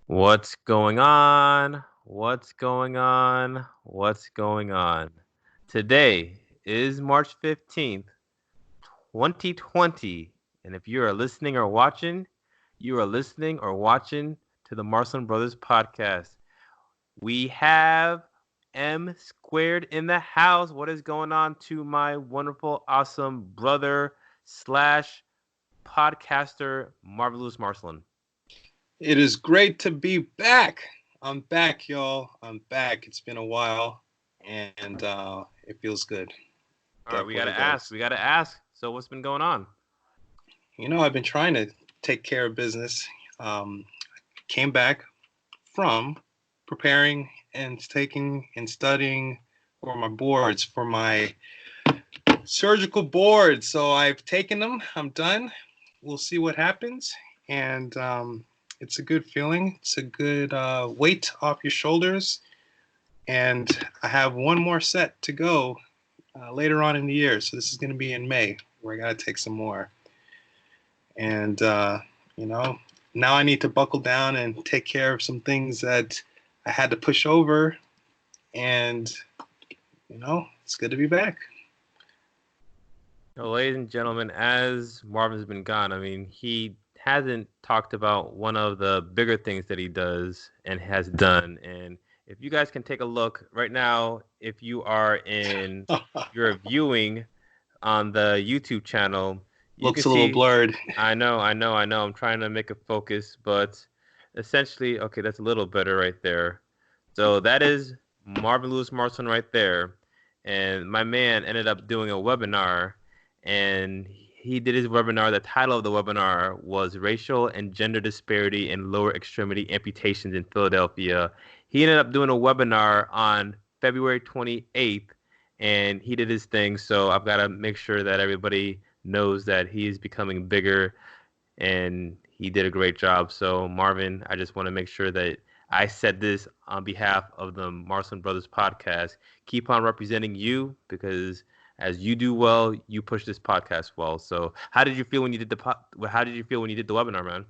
What's going on? What's going on? What's going on? Today is March 15th, 2020. And if you are listening or watching, you are listening or watching to the Marcelin Brothers podcast. We have M squared in the house. What is going on to my wonderful, awesome brother slash podcaster, Marvelous Marcelin? It is great to be back. I'm back, y'all. I'm back. It's been a while, and it feels good. All right, we Definitely gotta ask. does. We gotta ask. So, what's been going on? I've been trying to take care of business. Um, Came back from preparing and taking and studying for my boards, for my surgical boards. So I've taken them. I'm done. We'll see what happens. And it's a good feeling. It's a good weight off your shoulders. And I have one more set to go later on in the year. So this is going to be in May, where I got to take some more. And, you know, now I need to buckle down and take care of some things that I had to push over. And, it's good to be back. Well, ladies and gentlemen, as Marvin's been gone, I mean, he hasn't talked about one of the bigger things that he does and has done. And if you guys can take a look right now, if you are in your viewing on the YouTube channel, you can Looks a little see. blurred. I know. I'm trying to make a focus, but essentially, okay, that's a little better right there. So that is Marvin Lewis Marson right there. And my man ended up doing a webinar, and he did his webinar. The title of the webinar was Racial and Gender Disparity in Lower Extremity Amputations in Philadelphia. He ended up doing a webinar on February 28th, and he did his thing. So I've got to make sure that everybody knows that he is becoming bigger, and he did a great job. So Marvin, I just want to make sure that I said this on behalf of the Marcelin Brothers podcast. Keep on representing you, because as you do well, you push this podcast well. So how did you feel when you did how did you feel when you did the webinar, man?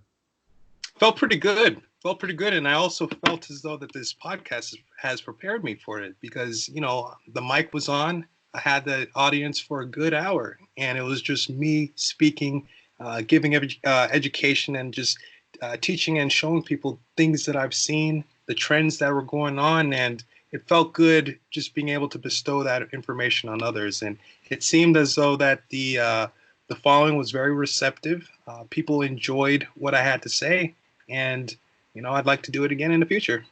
Felt pretty good. Felt pretty good. And I also felt as though that this podcast has prepared me for it because, the mic was on. I had the audience for a good hour, and it was just me speaking, giving education, and just teaching and showing people things that I've seen, the trends that were going on. And it felt good just being able to bestow that information on others. And it seemed as though that the following was very receptive. People enjoyed what I had to say, and I'd like to do it again in the future.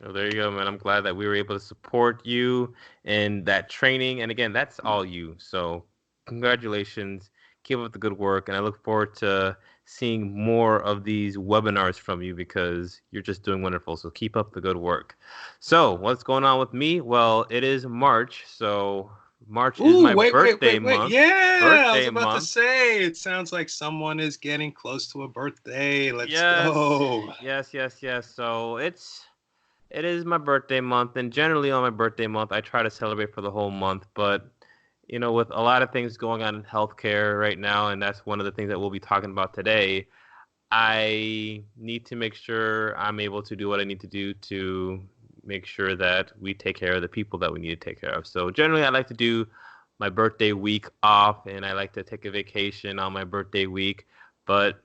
Oh, there you go, man. I'm glad that we were able to support you in that training. And again, that's all you. So congratulations. Keep up the good work. And I look forward to seeing more of these webinars from you, because you're just doing wonderful. So keep up the good work. So what's going on with me? Well, it is March. So March is Ooh, my wait, wait, birthday wait, wait. month. Yeah, I was Birthday about to month. say, it sounds like someone is getting close to a birthday. Let's Yes. go. Yes. So it is my birthday month, and generally on my birthday month, I try to celebrate for the whole month. But, with a lot of things going on in healthcare right now, and that's one of the things that we'll be talking about today, I need to make sure I'm able to do what I need to do to make sure that we take care of the people that we need to take care of. So generally, I like to do my birthday week off, and I like to take a vacation on my birthday week. But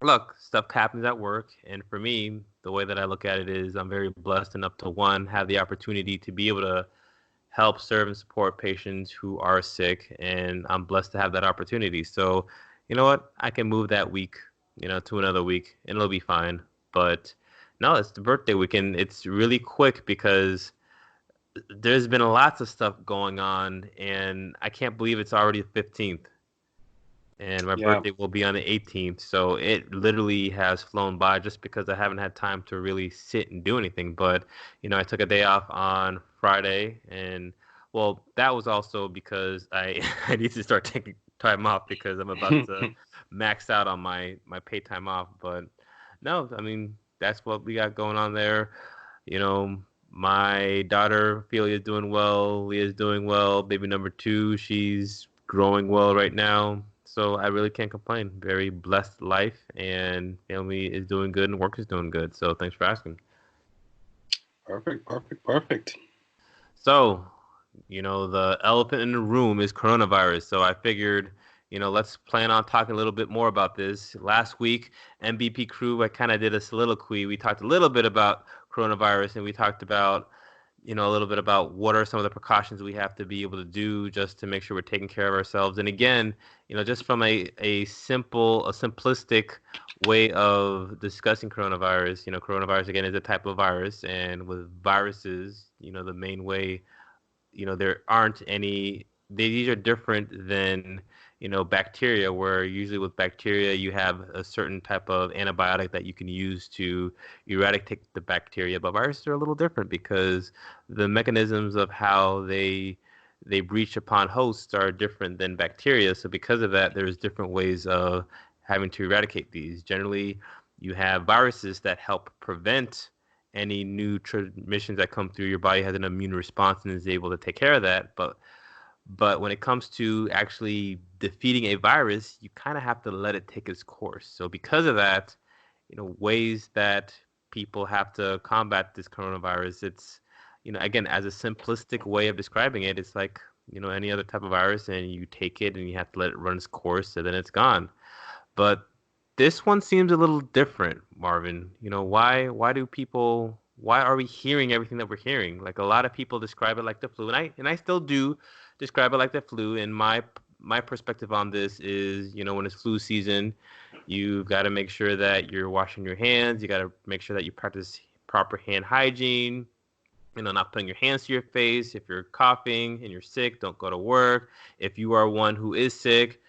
look, stuff happens at work, and for me, the way that I look at it is I'm very blessed enough to, one, have the opportunity to be able to help serve and support patients who are sick, and I'm blessed to have that opportunity. So, you know what? I can move that week, to another week, and it'll be fine. But no, it's the birthday week, and it's really quick because there's been lots of stuff going on, and I can't believe it's already the 15th, and my Yeah. birthday will be on the 18th. So it literally has flown by just because I haven't had time to really sit and do anything. But, I took a day off on Friday, and well, that was also because I I need to start taking time off because I'm about to max out on my paid time off. But no, I mean, that's what we got going on there. You know, my daughter Ophelia is doing well, Leah's doing well, baby number two, she's growing well right now. So I really can't complain. Very blessed life, and family is doing good, and work is doing good. So thanks for asking. Perfect, perfect, perfect. So, the elephant in the room is coronavirus. So I figured, let's plan on talking a little bit more about this. Last week, MBP crew, I kind of did a soliloquy. We talked a little bit about coronavirus, and we talked about, a little bit about what are some of the precautions we have to be able to do just to make sure we're taking care of ourselves. And again, just from a simplistic way of discussing coronavirus, coronavirus again is a type of virus, and with viruses, the main way, there aren't any, these are different than, bacteria, where usually with bacteria you have a certain type of antibiotic that you can use to eradicate the bacteria. But viruses are a little different because the mechanisms of how they breach upon hosts are different than bacteria. So because of that, there's different ways of having to eradicate these. Generally, you have viruses that help prevent any new transmissions that come through. Your body has an immune response and is able to take care of that. But when it comes to actually defeating a virus, you kind of have to let it take its course. So because of that, ways that people have to combat this coronavirus, it's, again, as a simplistic way of describing it, it's like, any other type of virus, and you take it and you have to let it run its course and then it's gone. But this one seems a little different, Marvin. Why are we hearing everything that we're hearing? Like, a lot of people describe it like the flu, and I still do describe it like the flu. And my perspective on this is, when it's flu season, you've got to make sure that you're washing your hands. You got to make sure that you practice proper hand hygiene, not putting your hands to your face. If you're coughing and you're sick, don't go to work. If you are one who is sick,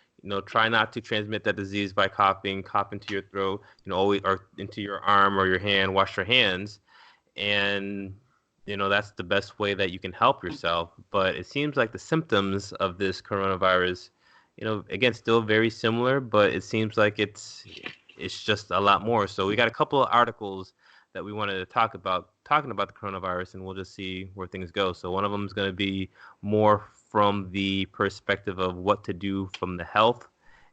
try not to transmit that disease by coughing, cough into your throat, always, or into your arm or your hand, wash your hands. And, that's the best way that you can help yourself. But it seems like the symptoms of this coronavirus, again, still very similar, but it seems like it's just a lot more. So we got a couple of articles that we wanted to talk about, talking about the coronavirus, and we'll just see where things go. So one of them is going to be more from the perspective of what to do from the health,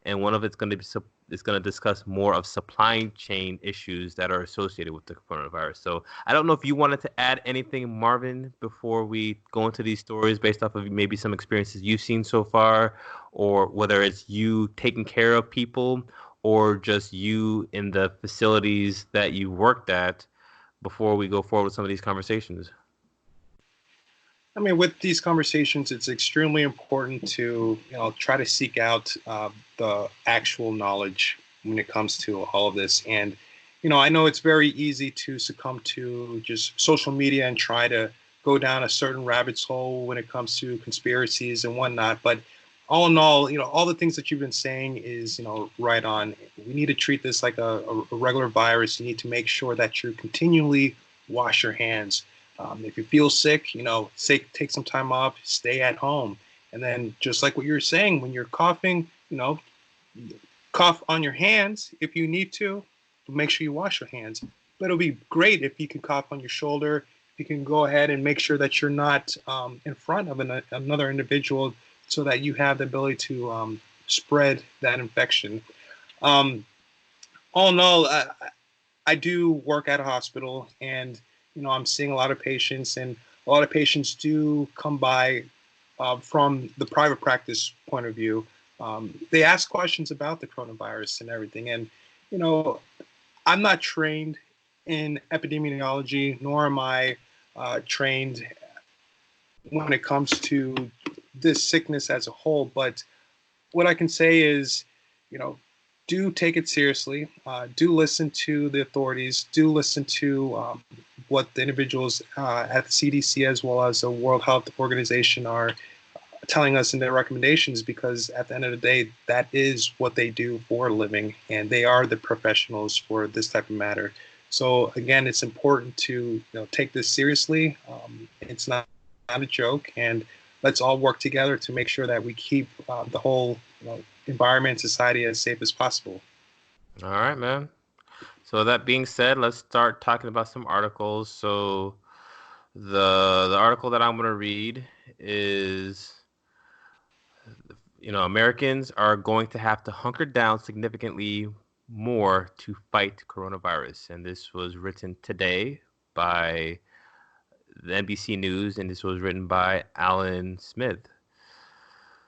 and one of it's going to be is going to discuss more of supply chain issues that are associated with the coronavirus. So I don't know if you wanted to add anything, Marvin, before we go into these stories based off of maybe some experiences you've seen so far, or whether it's you taking care of people or just you in the facilities that you worked at, before we go forward with some of these conversations. I mean, with these conversations, it's extremely important to try to seek out the actual knowledge when it comes to all of this. And I know it's very easy to succumb to just social media and try to go down a certain rabbit's hole when it comes to conspiracies and whatnot. But all in all, all the things that you've been saying is right on. We need to treat this like a regular virus. You need to make sure that you continually wash your hands. If you feel sick, take some time off, stay at home. And then just like what you were saying, when you're coughing, cough on your hands if you need to. Make sure you wash your hands. But it'll be great if you can cough on your shoulder. If you can go ahead and make sure that you're not in front of another individual so that you have the ability to spread that infection. Um, all in all, I do work at a hospital, and I'm seeing a lot of patients, and a lot of patients do come by from the private practice point of view. They ask questions about the coronavirus and everything, and you know, I'm not trained in epidemiology, nor am I trained when it comes to this sickness as a whole. But what I can say is, you know, do take it seriously. Do listen to the authorities. Do listen to what the individuals at the CDC as well as the World Health Organization are telling us in their recommendations, because at the end of the day, that is what they do for a living, and they are the professionals for this type of matter. So again, it's important to take this seriously. It's not a joke, and let's all work together to make sure that we keep the whole environment, society as safe as possible. All right, man. So that being said, let's start talking about some articles. So the article that I'm going to read is Americans are going to have to hunker down significantly more to fight coronavirus. And this was written today by the NBC News, and this was written by Alan Smith.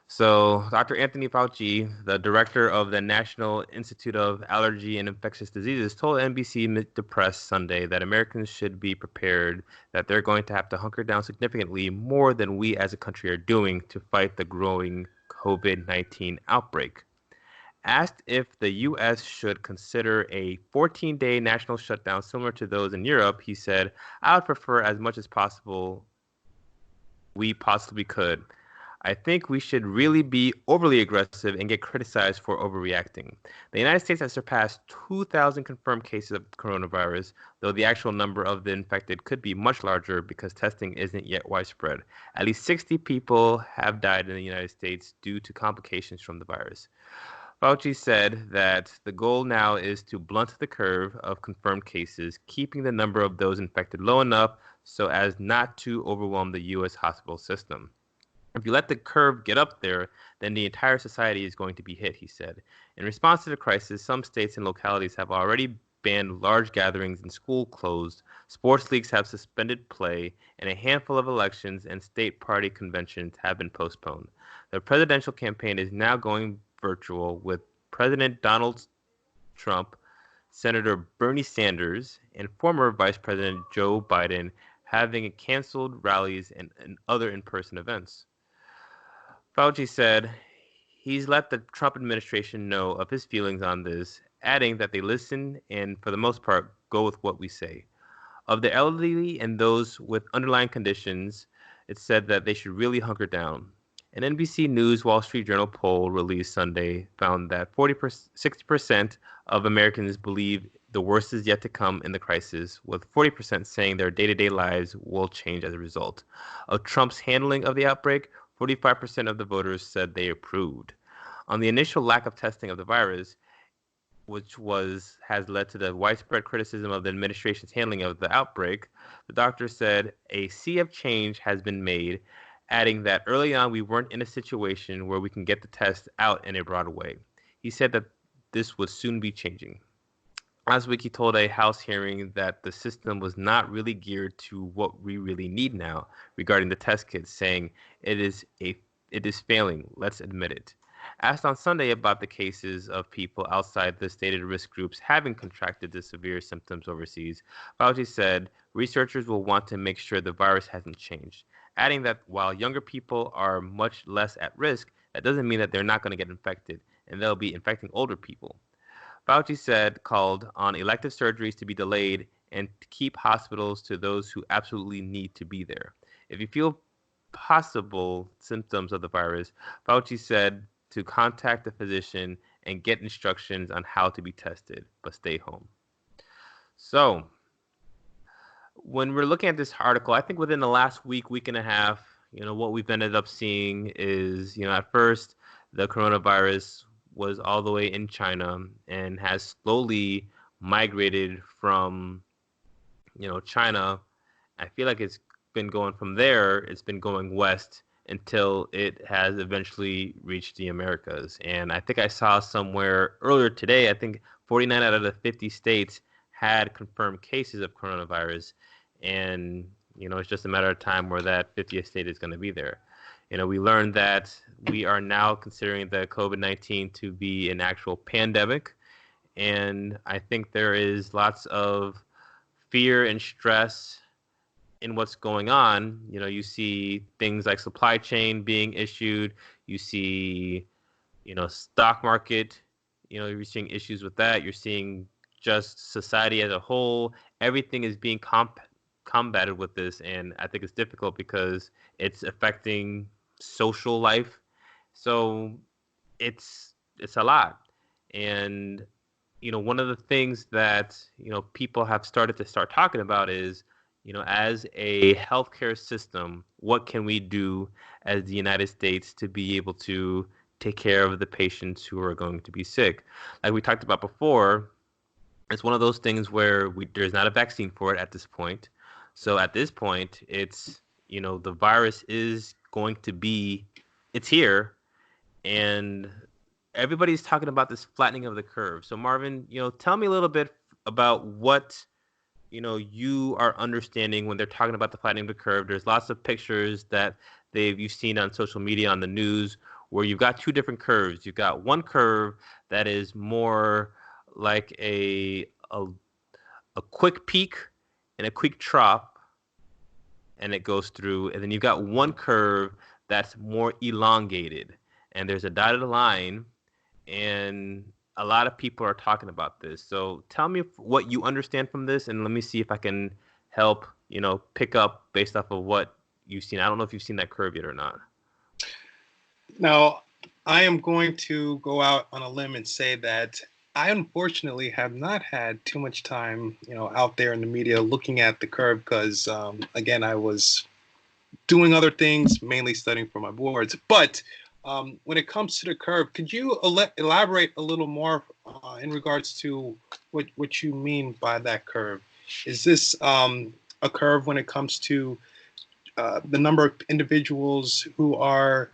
So, Dr. Anthony Fauci, the director of the National Institute of Allergy and Infectious Diseases, told NBC The Press Sunday that Americans should be prepared that they're going to have to hunker down significantly more than we as a country are doing to fight the growing COVID-19 outbreak. Asked if the U.S. should consider a 14-day national shutdown similar to those in Europe, he said, "I would prefer as much as possible we possibly could. I think we should really be overly aggressive and get criticized for overreacting." The United States has surpassed 2,000 confirmed cases of coronavirus, though the actual number of the infected could be much larger because testing isn't yet widespread. At least 60 people have died in the United States due to complications from the virus. Fauci said that the goal now is to blunt the curve of confirmed cases, keeping the number of those infected low enough so as not to overwhelm the U.S. hospital system. If you let the curve get up there, then the entire society is going to be hit, he said. In response to the crisis, some states and localities have already banned large gatherings and schools closed, sports leagues have suspended play, and a handful of elections and state party conventions have been postponed. The presidential campaign is now going virtual, with President Donald Trump, Senator Bernie Sanders, and former Vice President Joe Biden having canceled rallies and other in-person events. Fauci said he's let the Trump administration know of his feelings on this, adding that they listen and, for the most part, go with what we say. Of the elderly and those with underlying conditions, it said that they should really hunker down. An NBC News Wall Street Journal poll released Sunday found that 60% of Americans believe the worst is yet to come in the crisis, with 40% saying their day-to-day lives will change as a result. Of Trump's handling of the outbreak, 45% of the voters said they approved. On the initial lack of testing of the virus, which has led to the widespread criticism of the administration's handling of the outbreak, the doctor said a sea of change has been made, adding that early on we weren't in a situation where we can get the test out in a broad way. He said that this would soon be changing. Last week, he told a House hearing that the system was not really geared to what we really need now regarding the test kits, saying it is failing. Let's admit it. Asked on Sunday about the cases of people outside the stated risk groups having contracted the severe symptoms overseas, Fauci said researchers will want to make sure the virus hasn't changed, adding that while younger people are much less at risk, that doesn't mean that they're not going to get infected, and they'll be infecting older people. Fauci said called on elective surgeries to be delayed and to keep hospitals to those who absolutely need to be there. If you feel possible symptoms of the virus, Fauci said to contact a physician and get instructions on how to be tested, but stay home. So, when we're looking at this article, I think within the last week and a half, what we've ended up seeing is, at first the coronavirus was all the way in China and has slowly migrated from, China. I feel like it's been going from there, it's been going west until it has eventually reached the Americas. And I think I saw somewhere earlier today, I think 49 out of the 50 states had confirmed cases of coronavirus. And, it's just a matter of time where that 50th state is going to be there. We learned that we are now considering the COVID-19 to be an actual pandemic. And I think there is lots of fear and stress in what's going on. You see things like supply chain being issued. You see, stock market, you're seeing issues with that. You're seeing just society as a whole. Everything is being combated with this. And I think it's difficult because it's affecting social life. So it's a lot. And one of the things that people have started talking about is, as a healthcare system, what can we do as the United States to be able to take care of the patients who are going to be sick? Like we talked about before, it's one of those things where there's not a vaccine for it at this point. So at this point, it's, the virus is going to be, it's here. and everybody's talking about this flattening of the curve. So Marvin, tell me a little bit about what you are understanding when they're talking about the flattening of the curve. There's lots of pictures that you've seen on social media, on the news, where you've got two different curves. You've got one curve that is more like a quick peak and a quick drop, and it goes through. And then you've got one curve that's more elongated, and there's a dotted line, and a lot of people are talking about this. So tell me what you understand from this, and let me see if I can help, pick up based off of what you've seen. I don't know if you've seen that curve yet or not. Now, I am going to go out on a limb and say that I unfortunately have not had too much time, out there in the media looking at the curve because, again, I was doing other things, mainly studying for my boards. But when it comes to the curve, could you elaborate a little more in regards to what you mean by that curve? Is this a curve when it comes to the number of individuals who are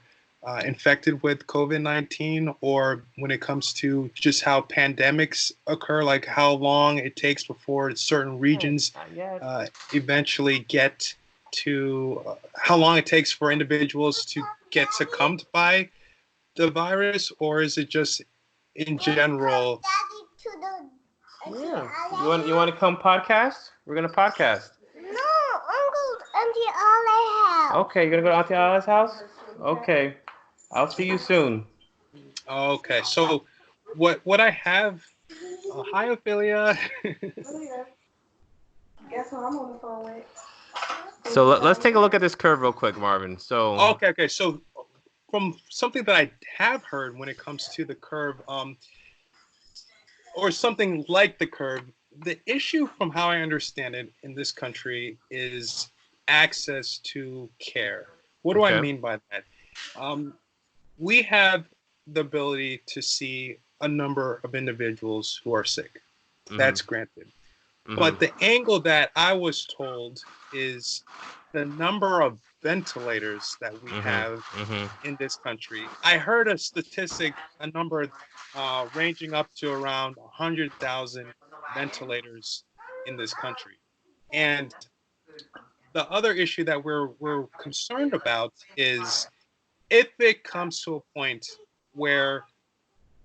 infected with COVID-19, or when it comes to just how pandemics occur, like how long it takes before certain regions eventually get to how long it takes for individuals to get succumbed by the virus, or is it just in general? Yeah. You want to come podcast? We're gonna podcast. No, I'm going to Auntie Ollie's house. Okay, you're gonna go to Auntie Alice's house? Okay. I'll see you soon. Okay, so what I have, hi Ophelia. Guess who I'm on the phone with? So let's take a look at this curve real quick, Marvin. So Okay, so from something that I have heard when it comes to the curve, or something like the curve, the issue from how I understand it in this country is access to care. What do I okay. mean by that? We have the ability to see a number of individuals who are sick. That's granted. But the angle that I was told is the number of ventilators that we have in this country. I heard a statistic, a number ranging up to around 100,000 ventilators in this country. And the other issue that we're concerned about is if it comes to a point where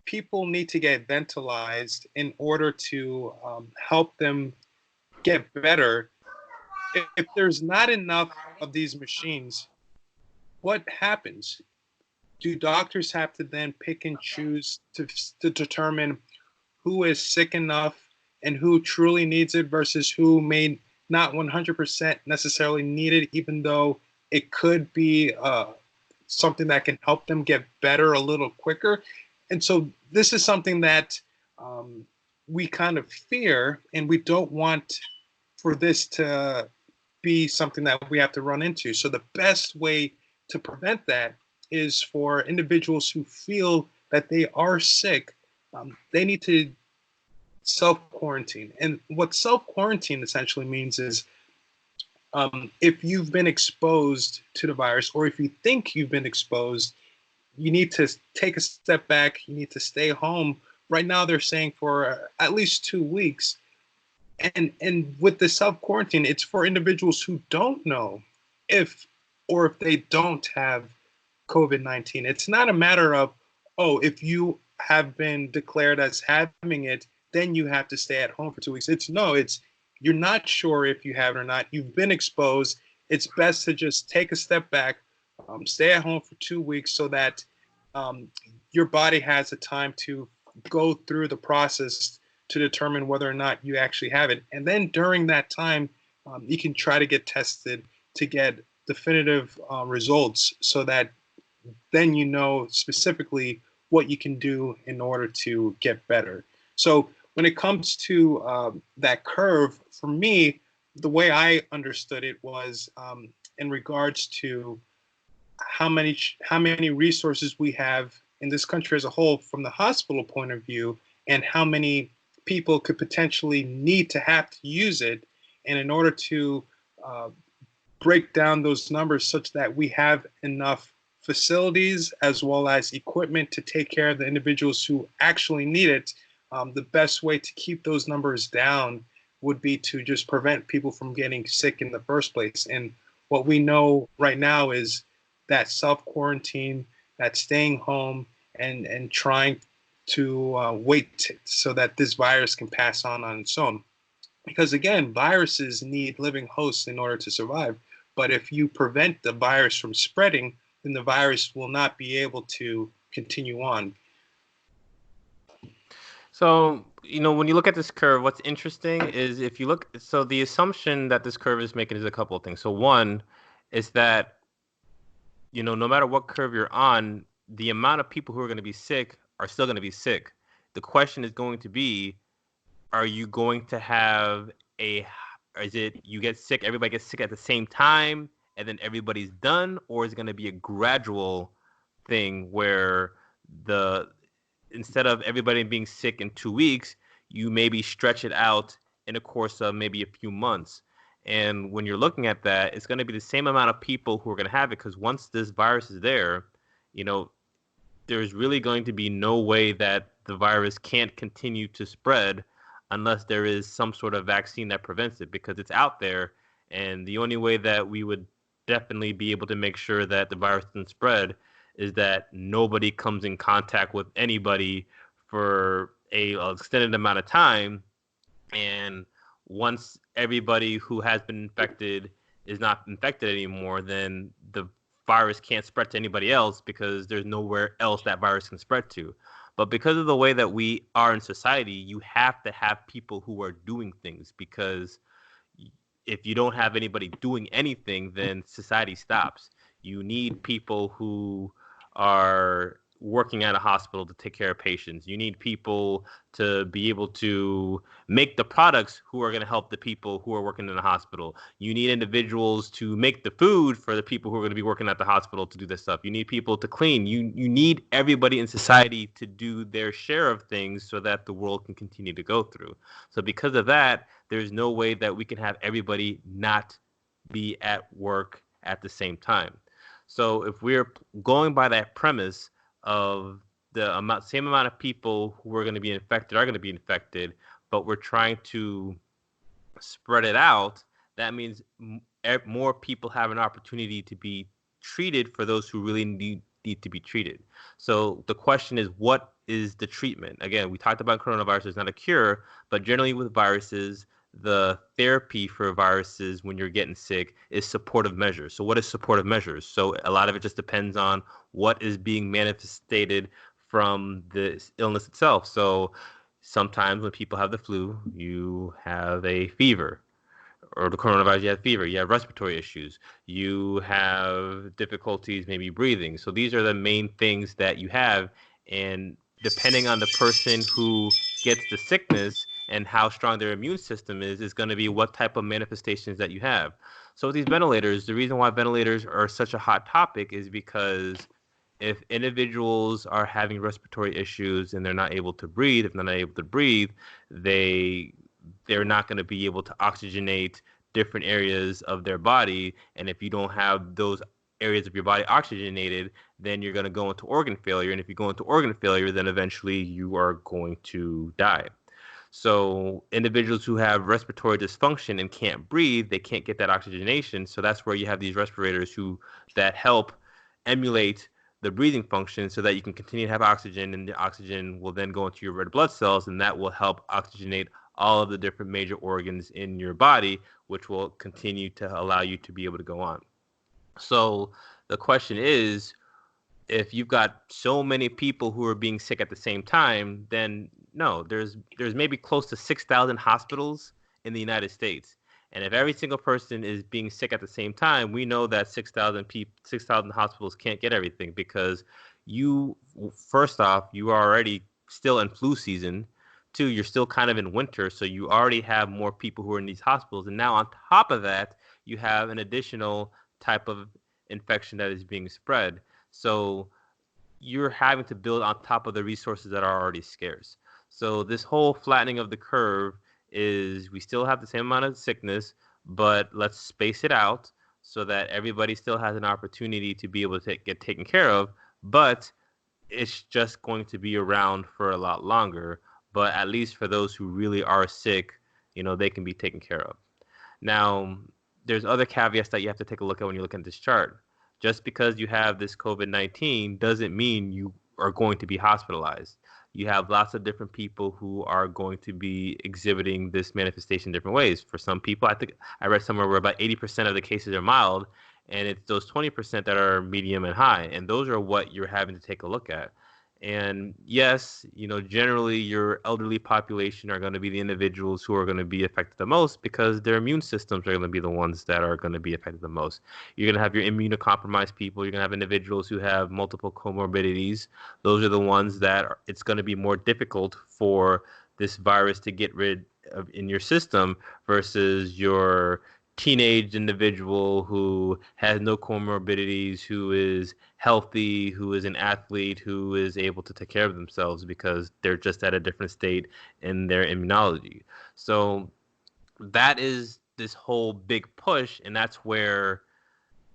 people need to get ventilized in order to help them get better, if there's not enough of these machines, what happens? Do doctors have to then pick and choose to determine who is sick enough and who truly needs it versus who may not 100% necessarily need it, even though it could be something that can help them get better a little quicker? And so this is something that we kind of fear, and we don't want for this to be something that we have to run into. So the best way to prevent that is for individuals who feel that they are sick, they need to self-quarantine. And what self-quarantine essentially means is if you've been exposed to the virus, or if you think you've been exposed, you need to take a step back. You need to stay home. Right now, they're saying for at least 2 weeks. And with the self-quarantine, it's for individuals who don't know if they don't have COVID-19. It's not a matter of, oh, if you have been declared as having it, then you have to stay at home for 2 weeks. It's you're not sure if you have it or not. You've been exposed. It's best to just take a step back, stay at home for 2 weeks so that your body has the time to go through the process to determine whether or not you actually have it. And then during that time, you can try to get tested to get definitive results so that then you know specifically what you can do in order to get better. So when it comes to that curve, for me, the way I understood it was in regards to how many resources we have in this country as a whole from the hospital point of view, and how many people could potentially need to have to use it. And in order to break down those numbers such that we have enough facilities as well as equipment to take care of the individuals who actually need it, the best way to keep those numbers down would be to just prevent people from getting sick in the first place. And what we know right now is that self-quarantine, that staying home, and trying to wait so that this virus can pass on its own. Because again, viruses need living hosts in order to survive. But if you prevent the virus from spreading, then the virus will not be able to continue on. So, when you look at this curve, what's interesting is if you look, so the assumption that this curve is making is a couple of things. So one is that, no matter what curve you're on, the amount of people who are going to be sick are still going to be sick. The question is going to be, are you going to have is it you get sick, everybody gets sick at the same time, and then everybody's done, or is it going to be a gradual thing where the instead of everybody being sick in 2 weeks, you maybe stretch it out in a course of maybe a few months. And when you're looking at that, it's going to be the same amount of people who are going to have it, because once this virus is there, there's really going to be no way that the virus can't continue to spread unless there is some sort of vaccine that prevents it, because it's out there. And the only way that we would definitely be able to make sure that the virus doesn't spread is that nobody comes in contact with anybody for a extended amount of time. And once everybody who has been infected is not infected anymore, then the virus can't spread to anybody else because there's nowhere else that virus can spread to. But because of the way that we are in society, you have to have people who are doing things, because if you don't have anybody doing anything, then society stops. You need people who are working at a hospital to take care of patients. You need people to be able to make the products who are going to help the people who are working in the hospital. You need individuals to make the food for the people who are going to be working at the hospital to do this stuff. You need people to clean. You need everybody in society to do their share of things so that the world can continue to go through. So because of that, there's no way that we can have everybody not be at work at the same time. So if we're going by that premise of the same amount of people who are going to be infected are going to be infected, but we're trying to spread it out, that means more people have an opportunity to be treated for those who really need to be treated. So the question is, what is the treatment? Again, we talked about coronavirus is not a cure, but generally with viruses, the therapy for viruses when you're getting sick is supportive measures. So what is supportive measures? So a lot of it just depends on what is being manifested from the illness itself. So sometimes when people have the flu, you have a fever, or the coronavirus, you have fever, you have respiratory issues, you have difficulties maybe breathing. So these are the main things that you have. And depending on the person who gets the sickness and how strong their immune system is going to be what type of manifestations that you have. So with these ventilators, the reason why ventilators are such a hot topic is because if individuals are having respiratory issues and they're not able to breathe, if they're not able to breathe, they're not going to be able to oxygenate different areas of their body. And if you don't have those areas of your body oxygenated, then you're going to go into organ failure. And if you go into organ failure, then eventually you are going to die. So individuals who have respiratory dysfunction and can't breathe, they can't get that oxygenation. So that's where you have these respirators that help emulate the breathing function so that you can continue to have oxygen, and the oxygen will then go into your red blood cells, and that will help oxygenate all of the different major organs in your body, which will continue to allow you to be able to go on. So the question is, if you've got so many people who are being sick at the same time, then no, there's maybe close to 6,000 hospitals in the United States. And if every single person is being sick at the same time, we know that 6,000 hospitals can't get everything, because first off, you are already still in flu season. Two, you're still kind of in winter, so you already have more people who are in these hospitals. And now on top of that, you have an additional type of infection that is being spread. So you're having to build on top of the resources that are already scarce. So this whole flattening of the curve is, we still have the same amount of sickness, but let's space it out. so that everybody still has an opportunity to be able to get taken care of, but it's just going to be around for a lot longer. But at least for those who really are sick, they can be taken care of. Now, there's other caveats that you have to take a look at when you look at this chart. Just because you have this COVID-19 doesn't mean you are going to be hospitalized. You have lots of different people who are going to be exhibiting this manifestation different ways. For some people, I think I read somewhere where about 80% of the cases are mild, and it's those 20% that are medium and high. And those are what you're having to take a look at. And yes, generally your elderly population are going to be the individuals who are going to be affected the most because their immune systems are going to be the ones that are going to be affected the most. You're going to have your immunocompromised people. You're going to have individuals who have multiple comorbidities. Those are the ones that it's going to be more difficult for this virus to get rid of in your system versus your teenage individual who has no comorbidities, who is healthy, who is an athlete, who is able to take care of themselves because they're just at a different state in their immunology. So that is this whole big push, and that's where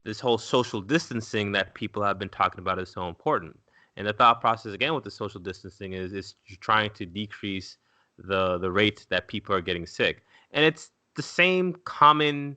this whole social distancing that people have been talking about is so important. And the thought process again with the social distancing is trying to decrease the rates that people are getting sick. And it's the same common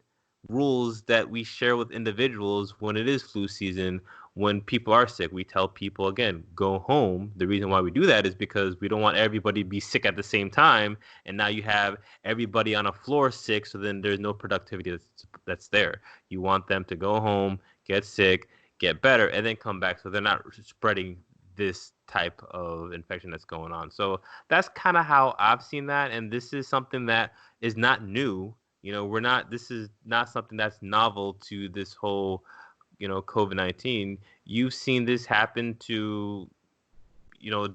rules that we share with individuals when it is flu season, when people are sick. We tell people again, go home. The reason why we do that is because we don't want everybody to be sick at the same time. And now you have everybody on a floor sick, so then there's no productivity that's there. You want them to go home, get sick, get better, and then come back so they're not spreading this type of infection that's going on. So that's kind of how I've seen that. And this is something that is not new. This is not something that's novel to this whole, COVID-19. You've seen this happen to,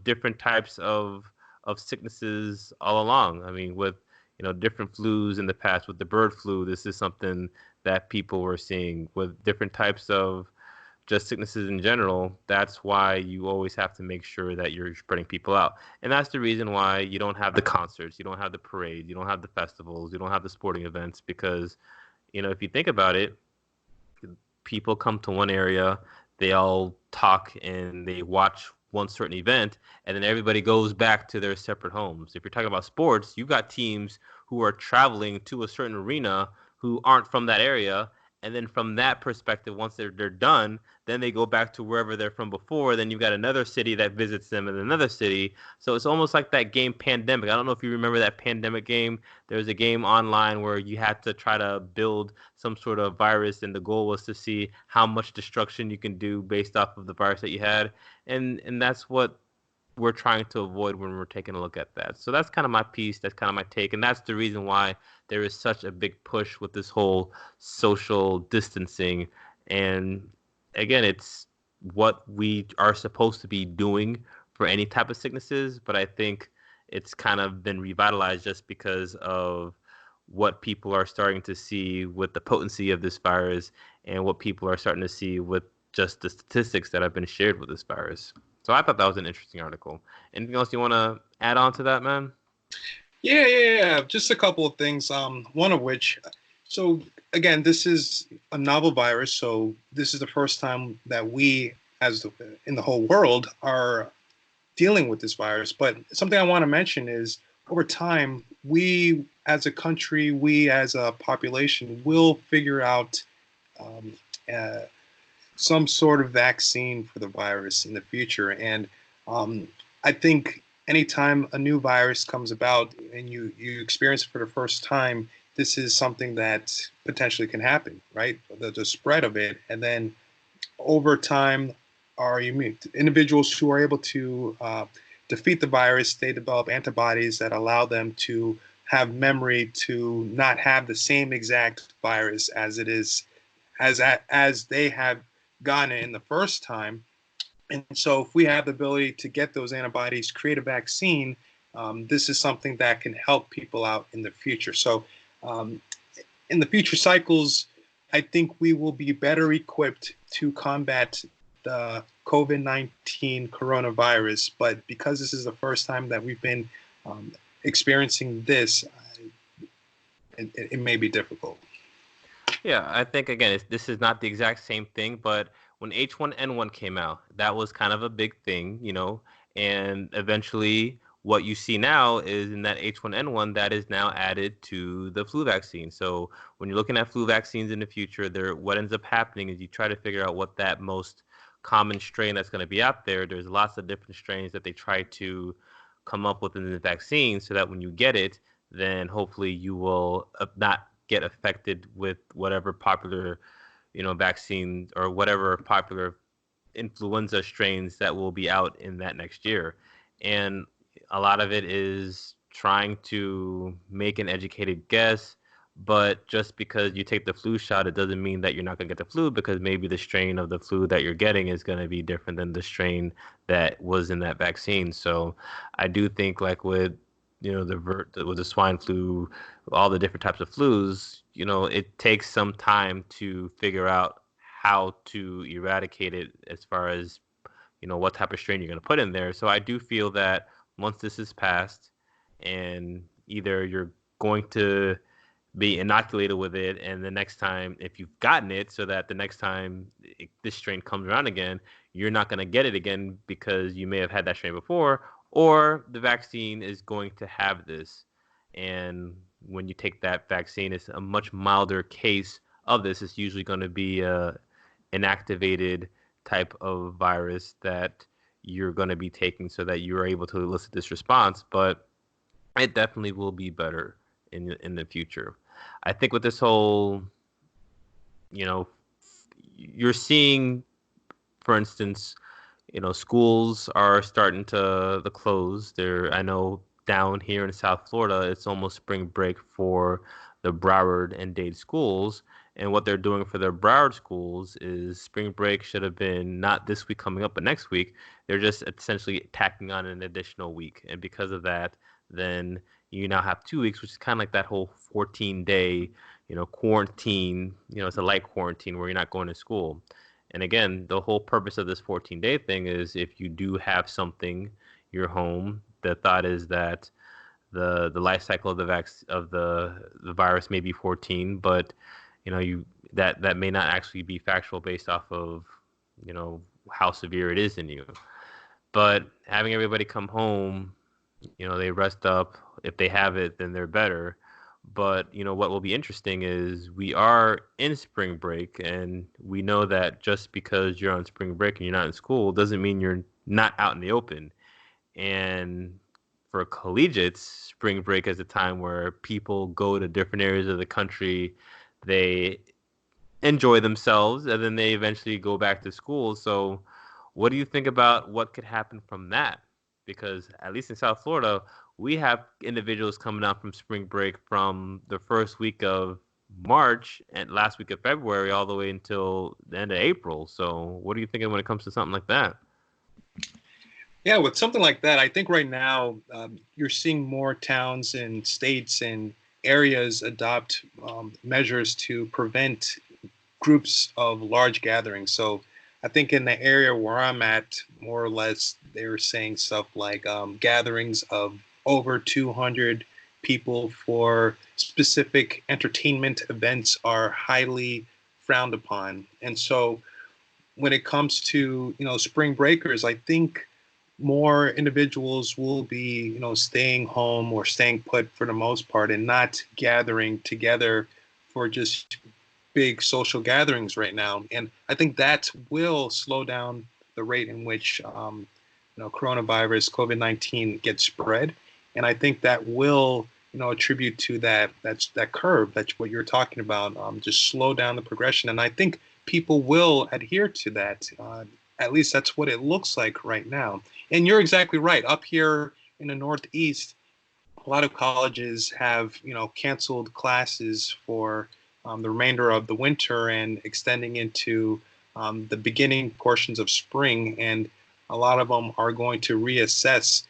different types of sicknesses all along. I mean, with, different flus in the past, with the bird flu, this is something that people were seeing with different types of just sicknesses in general. That's why you always have to make sure that you're spreading people out. And that's the reason why you don't have the concerts, you don't have the parades, you don't have the festivals, you don't have the sporting events, because, if you think about it, people come to one area, they all talk and they watch one certain event, and then everybody goes back to their separate homes. If you're talking about sports, you've got teams who are traveling to a certain arena who aren't from that area. And then from that perspective, once they're done, then they go back to wherever they're from before. Then you've got another city that visits them in another city. So it's almost like that game Pandemic. I don't know if you remember that Pandemic game. There was a game online where you had to try to build some sort of virus, and the goal was to see how much destruction you can do based off of the virus that you had. And that's what we're trying to avoid when we're taking a look at that. So that's kind of my piece. That's kind of my take. And that's the reason why there is such a big push with this whole social distancing. And again, it's what we are supposed to be doing for any type of sicknesses. But I think it's kind of been revitalized just because of what people are starting to see with the potency of this virus and what people are starting to see with just the statistics that have been shared with this virus. So I thought that was an interesting article. Anything else you want to add on to that, man? Yeah. Just a couple of things. One of which, so again, this is a novel virus. So this is the first time that we, in the whole world, are dealing with this virus. But something I want to mention is, over time, we as a country, we as a population, will figure out um, uh, some sort of vaccine for the virus in the future. And I think anytime a new virus comes about and you experience it for the first time, this is something that potentially can happen, right? The spread of it. And then over time, our individuals who are able to defeat the virus, they develop antibodies that allow them to have memory to not have the same exact virus as it is, as they have gotten it in the first time. And so if we have the ability to get those antibodies, create a vaccine, this is something that can help people out in the future. So in the future cycles, I think we will be better equipped to combat the COVID-19 coronavirus. But because this is the first time that we've been experiencing this, it may be difficult. Yeah, I think again, this is not the exact same thing, but when H1N1 came out, that was kind of a big thing, and eventually what you see now is in that H1N1 that is now added to the flu vaccine. So when you're looking at flu vaccines in the future, what ends up happening is you try to figure out what that most common strain that's going to be out there. There's lots of different strains that they try to come up with in the vaccine so that when you get it, then hopefully you will not get affected with whatever popular, vaccine or whatever popular influenza strains that will be out in that next year. And a lot of it is trying to make an educated guess. But just because you take the flu shot, it doesn't mean that you're not going to get the flu, because maybe the strain of the flu that you're getting is going to be different than the strain that was in that vaccine. So I do think, like with with the swine flu, all the different types of flus, it takes some time to figure out how to eradicate it as far as, what type of strain you're going to put in there. So I do feel that once this is passed and either you're going to be inoculated with it, and the next time, if you've gotten it, so that the next time this strain comes around again, you're not going to get it again because you may have had that strain before, or the vaccine is going to have this. And when you take that vaccine, it's a much milder case of this. It's usually going to be a inactivated type of virus that you're going to be taking so that you're able to elicit this response. But it definitely will be better in the future. I think with this whole, you know, you're seeing, for instance, schools are starting to close. I know down here in South Florida, it's almost spring break for the Broward and Dade schools. And what they're doing for their Broward schools is spring break should have been not this week coming up, but next week. They're just essentially tacking on an additional week. And because of that, then you now have 2 weeks, which is kind of like that whole 14-day, quarantine. It's a light quarantine where you're not going to school. And again, the whole purpose of this 14-day thing is if you do have something, you're home. The thought is that the life cycle of the virus may be 14, but that may not actually be factual based off of how severe it is in you. But having everybody come home, they rest up. If they have it, then they're better. But what will be interesting is we are in spring break, and we know that just because you're on spring break and you're not in school doesn't mean you're not out in the open. And for collegiates, spring break is a time where people go to different areas of the country. They enjoy themselves, and then they eventually go back to school. So what do you think about what could happen from that? Because at least in South Florida, we have individuals coming out from spring break from the first week of March and last week of February all the way until the end of April. So what are you thinking when it comes to something like that? Yeah, with something like that, I think right now you're seeing more towns and states and areas adopt measures to prevent groups of large gatherings. So I think in the area where I'm at, more or less, they were saying stuff like gatherings of over 200 people for specific entertainment events are highly frowned upon. And so when it comes to, spring breakers, I think more individuals will be, staying home or staying put for the most part and not gathering together for just big social gatherings right now. And I think that will slow down the rate in which, coronavirus, COVID-19 gets spread. And I think that will, attribute to that curve. That's what you're talking about. Just slow down the progression. And I think people will adhere to that. At least that's what it looks like right now. And you're exactly right. Up here in the Northeast, a lot of colleges have, canceled classes for the remainder of the winter and extending into the beginning portions of spring. And a lot of them are going to reassess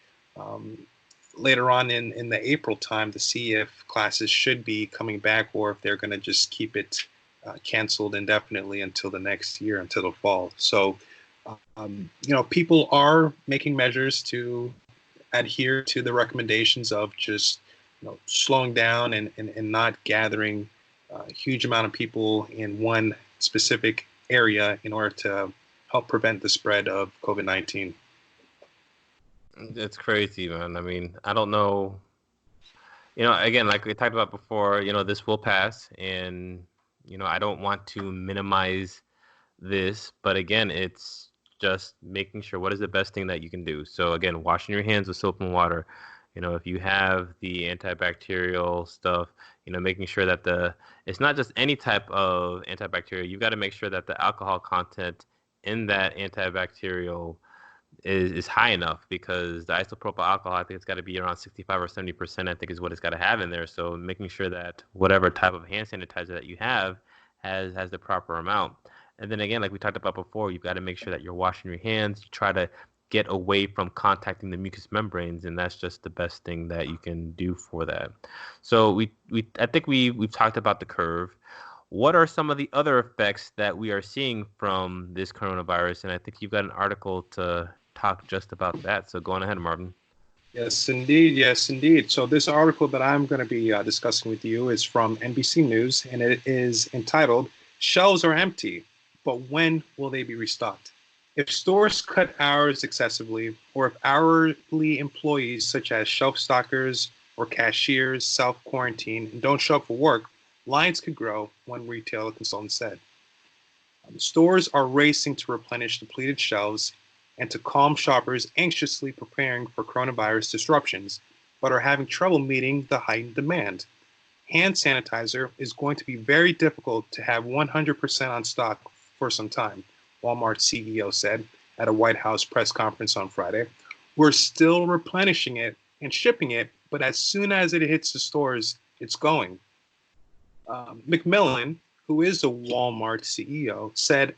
later on in the April time to see if classes should be coming back or if they're going to just keep it canceled indefinitely until the next year, until the fall. So, people are making measures to adhere to the recommendations of just slowing down and not gathering a huge amount of people in one specific area in order to help prevent the spread of COVID-19. It's crazy, man. I mean, I don't know. Again, like we talked about before, this will pass, and I don't want to minimize this, but again, it's just making sure what is the best thing that you can do. So again, washing your hands with soap and water. If you have the antibacterial stuff, making sure that it's not just any type of antibacterial. You've got to make sure that the alcohol content in that antibacterial is high enough, because the isopropyl alcohol, I think it's got to be around 65 or 70%, I think is what it's got to have in there. So making sure that whatever type of hand sanitizer that you have has the proper amount. And then again, like we talked about before, you've got to make sure that you're washing your hands. You try to get away from contacting the mucous membranes, and that's just the best thing that you can do for that. So I think we've talked about the curve. What are some of the other effects that we are seeing from this coronavirus? And I think you've got an article to talk just about that. So go on ahead, Martin. Yes, indeed. Yes, indeed. So this article that I'm going to be discussing with you is from NBC News, and it is entitled, "Shelves Are Empty, but When Will They Be Restocked?" If stores cut hours excessively, or if hourly employees such as shelf stockers or cashiers self-quarantine and don't show up for work, lines could grow, one retail consultant said. Stores are racing to replenish depleted shelves and to calm shoppers anxiously preparing for coronavirus disruptions, but are having trouble meeting the heightened demand. Hand sanitizer is going to be very difficult to have 100% on stock for some time, Walmart CEO said at a White House press conference on Friday. We're still replenishing it and shipping it, but as soon as it hits the stores, it's going. McMillan, who is the Walmart CEO, said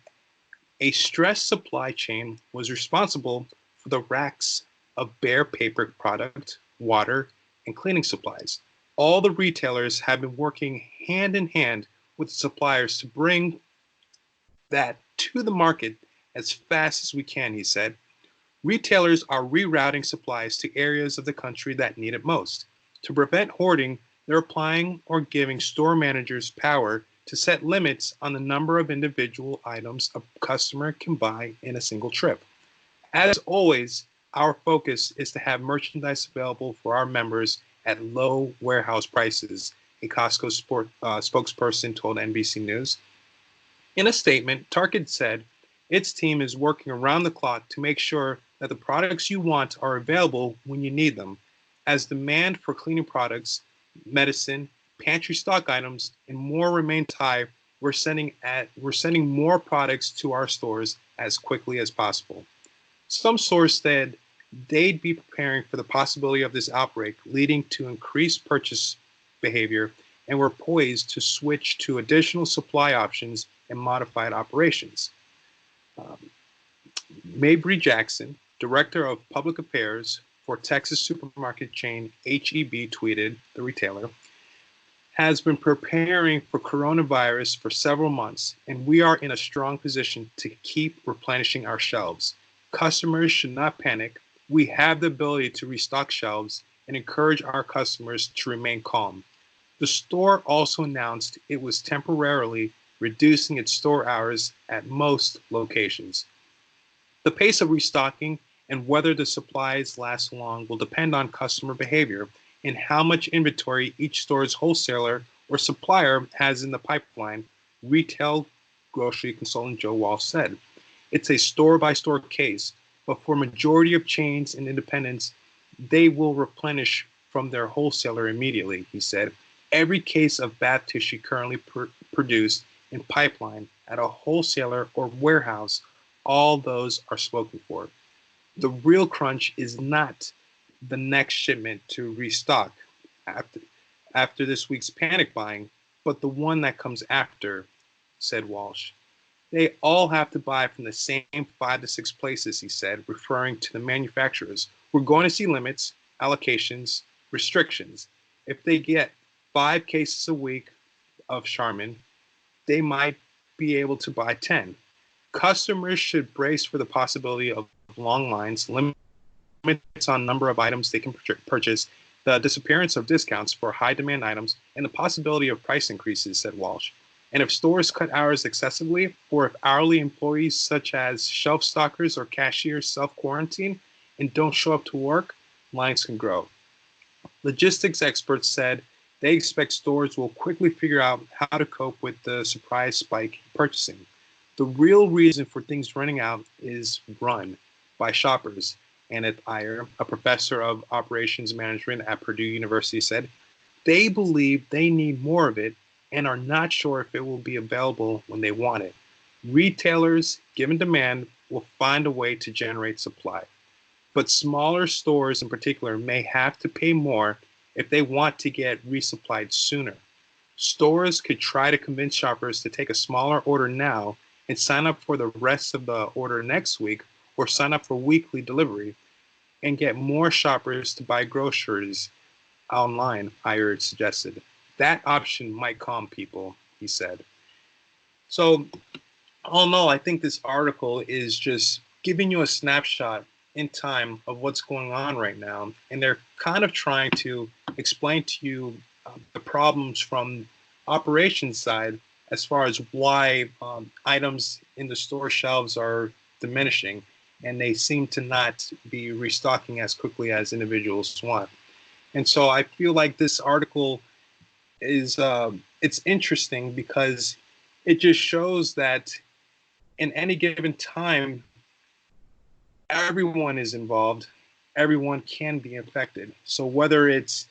a stressed supply chain was responsible for the racks of bare paper product, water, and cleaning supplies. All the retailers have been working hand in hand with the suppliers to bring that to the market as fast as we can, he said. Retailers are rerouting supplies to areas of the country that need it most. To prevent hoarding, they're applying or giving store managers power to set limits on the number of individual items a customer can buy in a single trip. As always, our focus is to have merchandise available for our members at low warehouse prices, a Costco spokesperson told NBC News. In a statement, Target said its team is working around the clock to make sure that the products you want are available when you need them. As demand for cleaning products, medicine, pantry stock items, and more remains high, we're sending more products to our stores as quickly as possible. Some sources said they'd be preparing for the possibility of this outbreak, leading to increased purchase behavior, and were poised to switch to additional supply options and modified operations. Mabry Jackson, Director of Public Affairs for Texas supermarket chain HEB, tweeted, the retailer, has been preparing for coronavirus for several months, and we are in a strong position to keep replenishing our shelves. Customers should not panic. We have the ability to restock shelves and encourage our customers to remain calm. The store also announced it was temporarily reducing its store hours at most locations. The pace of restocking and whether the supplies last long will depend on customer behavior and how much inventory each store's wholesaler or supplier has in the pipeline, retail grocery consultant Joe Walsh said. It's a store-by-store case, but for majority of chains and independents, they will replenish from their wholesaler immediately, he said. Every case of bath tissue currently produced in pipeline at a wholesaler or warehouse, all those are spoken for. The real crunch is not the next shipment to restock after this week's panic buying, but the one that comes after, said Walsh. They all have to buy from the same 5 to 6 places, he said, referring to the manufacturers. We're going to see limits, allocations, restrictions. If they get 5 cases a week of Charmin, they might be able to buy 10. Customers should brace for the possibility of long lines, limits on number of items they can purchase, the disappearance of discounts for high demand items, and the possibility of price increases, said Walsh. And if stores cut hours excessively, or if hourly employees such as shelf stockers or cashiers self quarantine and don't show up to work, lines can grow. Logistics experts said they expect stores will quickly figure out how to cope with the surprise spike in purchasing. The real reason for things running out is run by shoppers. Annette Iyer, a professor of operations management at Purdue University, said they believe they need more of it and are not sure if it will be available when they want it. Retailers, given demand, will find a way to generate supply. But smaller stores in particular may have to pay more if they want to get resupplied sooner. Stores could try to convince shoppers to take a smaller order now and sign up for the rest of the order next week, or sign up for weekly delivery and get more shoppers to buy groceries online, Iyer suggested. That option might calm people, he said. So, all in all, I think this article is just giving you a snapshot in time of what's going on right now. And they're kind of trying to explain to you the problems from operations side as far as why items in the store shelves are diminishing and they seem to not be restocking as quickly as individuals want. And so I feel like this article is it's interesting because it just shows that in any given time, everyone is involved. Everyone can be infected. So whether it's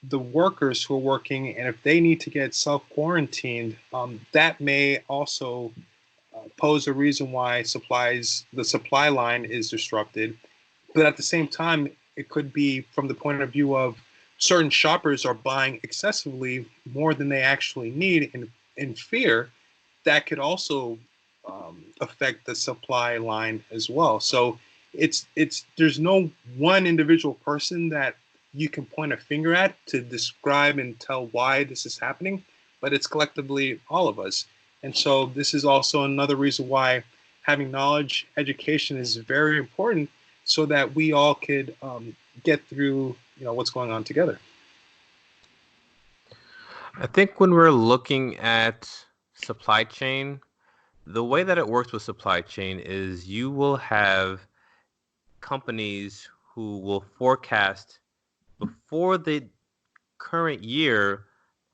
the workers who are working, and if they need to get self-quarantined, that may also pose a reason why the supply line is disrupted. But at the same time, it could be from the point of view of certain shoppers are buying excessively more than they actually need in fear. That could also affect the supply line as well. So it's there's no one individual person that you can point a finger at to describe and tell why this is happening, but it's collectively all of us. And so this is also another reason why having knowledge, education is very important, so that we all could get through, what's going on together. I think when we're looking at supply chain, the way that it works with supply chain is you will have companies who will forecast before the current year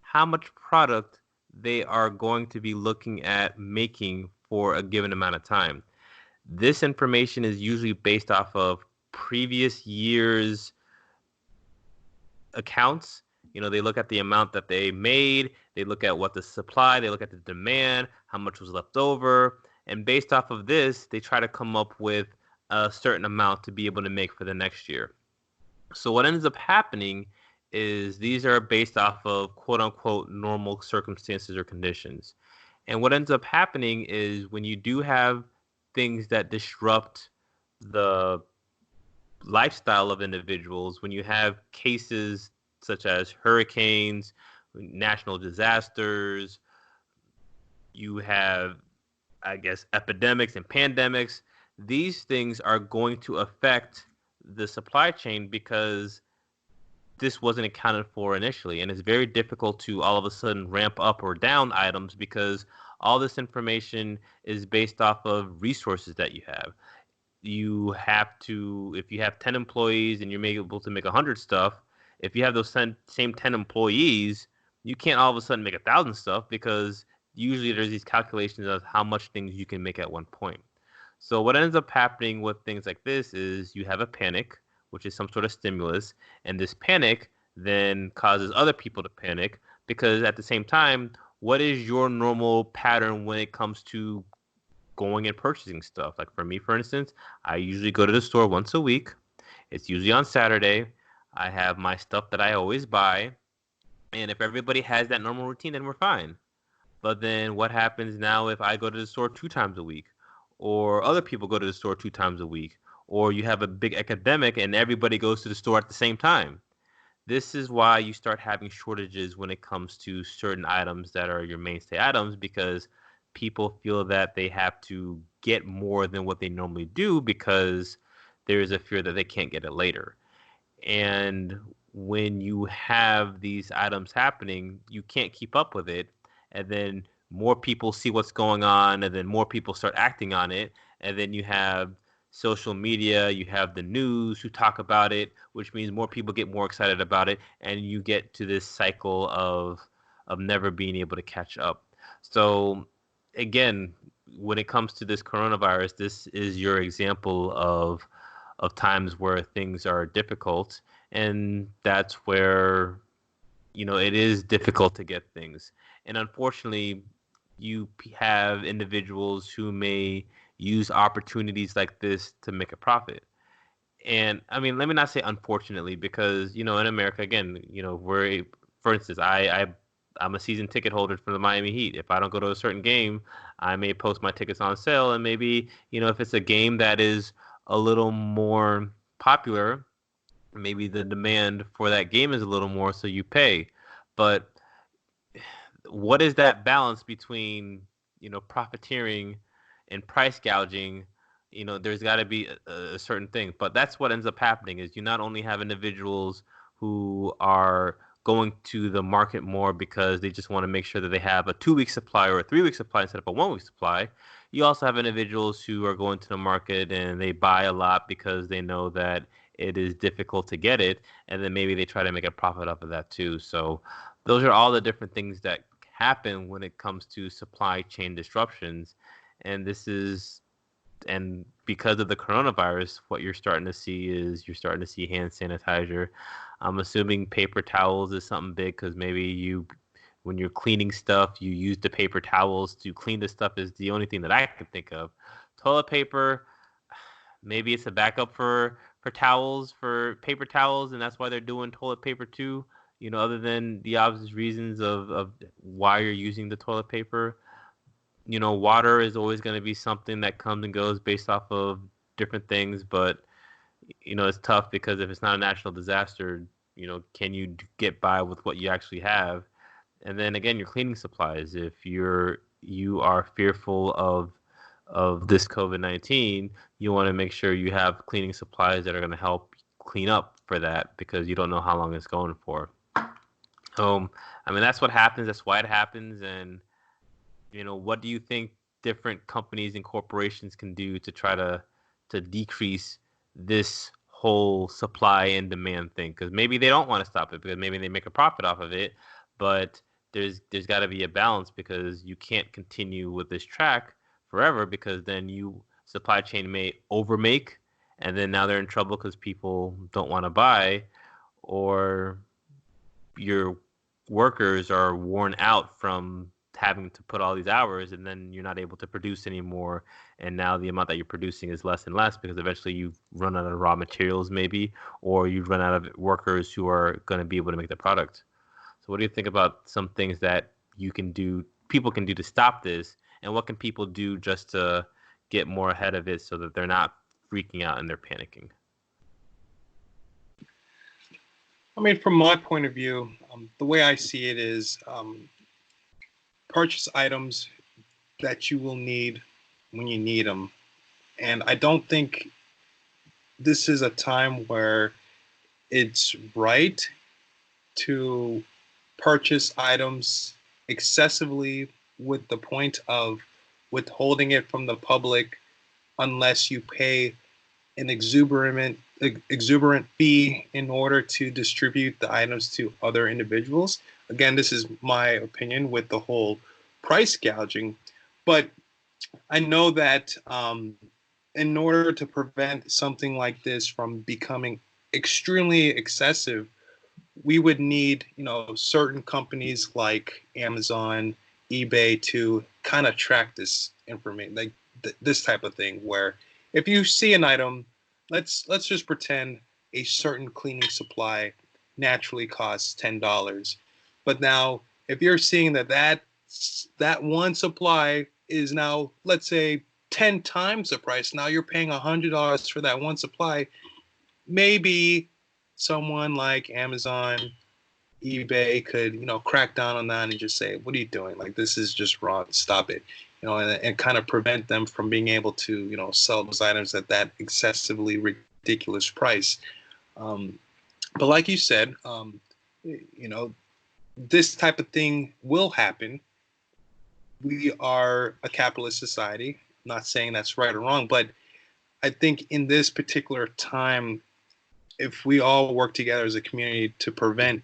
how much product they are going to be looking at making for a given amount of time. This information is usually based off of previous years' accounts. They look at the amount that they made, they look at what the supply, they look at the demand, how much was left over, and based off of this, they try to come up with a certain amount to be able to make for the next year. So what ends up happening is these are based off of quote unquote normal circumstances or conditions. And what ends up happening is when you do have things that disrupt the lifestyle of individuals, when you have cases such as hurricanes, national disasters, you have, I guess, epidemics and pandemics, these things are going to affect the supply chain because this wasn't accounted for initially. And it's very difficult to all of a sudden ramp up or down items because all this information is based off of resources that you have. You have to, if you have 10 employees and you're able to make 100 stuff, if you have those same 10 employees, you can't all of a sudden make 1,000 stuff because usually there's these calculations of how much things you can make at one point. So what ends up happening with things like this is you have a panic, which is some sort of stimulus, and this panic then causes other people to panic because at the same time, what is your normal pattern when it comes to going and purchasing stuff? Like for me, for instance, I usually go to the store once a week. It's usually on Saturday. I have my stuff that I always buy. And if everybody has that normal routine, then we're fine. But then what happens now if I go to the store 2 times a week? Or other people go to the store 2 times a week? Or you have a big epidemic and everybody goes to the store at the same time? This is why you start having shortages when it comes to certain items that are your mainstay items because people feel that they have to get more than what they normally do because there is a fear that they can't get it later. And when you have these items happening, you can't keep up with it. And then more people see what's going on, and then more people start acting on it. And then you have social media, you have the news who talk about it, which means more people get more excited about it. And you get to this cycle of never being able to catch up. So again, when it comes to this coronavirus, this is your example of times where things are difficult, and that's where it is difficult to get things. And unfortunately, you have individuals who may use opportunities like this to make a profit. And I mean, let me not say unfortunately, because in America, again, for instance, I'm a season ticket holder for the Miami Heat. If I don't go to a certain game, I may post my tickets on sale, and maybe if it's a game that is a little more popular, maybe the demand for that game is a little more, so you pay. But what is that balance between profiteering and price gouging? There's got to be a certain thing. But that's what ends up happening, is you not only have individuals who are going to the market more because they just want to make sure that they have a 2-week supply or a 3-week supply instead of a 1-week supply. You also have individuals who are going to the market and they buy a lot because they know that it is difficult to get it, and then maybe they try to make a profit off of that too. So those are all the different things that happen when it comes to supply chain disruptions. And because of the coronavirus, what you're starting to see is hand sanitizer. I'm assuming paper towels is something big, because maybe when you're cleaning stuff, you use the paper towels to clean the stuff, is the only thing that I can think of. Toilet paper, maybe it's a backup for towels, for paper towels, and that's why they're doing toilet paper too. Other than the obvious reasons of why you're using the toilet paper. Water is always going to be something that comes and goes based off of different things, but it's tough, because if it's not a natural disaster, can you get by with what you actually have? And then again, your cleaning supplies. If you are fearful of this COVID-19, you want to make sure you have cleaning supplies that are going to help clean up for that, because you don't know how long it's going for. I mean, that's what happens. That's why it happens. And what do you think different companies and corporations can do to try to decrease this whole supply and demand thing? Because maybe they don't want to stop it, because maybe they make a profit off of it, but there's got to be a balance, because you can't continue with this track forever, because then supply chain may overmake, and then now they're in trouble because people don't want to buy, or your workers are worn out from having to put all these hours, and then you're not able to produce anymore, and now the amount that you're producing is less and less, because eventually you've run out of raw materials, maybe, or you've run out of workers who are going to be able to make the product. So what do you think about some things that people can do to stop this, and what can people do just to get more ahead of it so that they're not freaking out and they're panicking? I mean, from my point of view, the way I see it is purchase items that you will need when you need them. And I don't think this is a time where it's right to purchase items excessively with the point of withholding it from the public unless you pay an exuberant fee in order to distribute the items to other individuals. Again, this is my opinion with the whole price gouging, but I know that in order to prevent something like this from becoming extremely excessive, we would need, certain companies like Amazon, eBay to kind of track this information, like this type of thing, where if you see an item, let's just pretend a certain cleaning supply naturally costs $10, but now if you're seeing that one supply is now, let's say, 10 times the price, now you're paying $100 for that one supply. Maybe someone like Amazon, eBay could, crack down on that and just say, what are you doing? Like, this is just wrong. Stop it. And kind of prevent them from being able to, sell those items at that excessively ridiculous price. But like you said, you know, this type of thing will happen. We are a capitalist society. Not saying that's right or wrong, but I think in this particular time, if we all work together as a community to prevent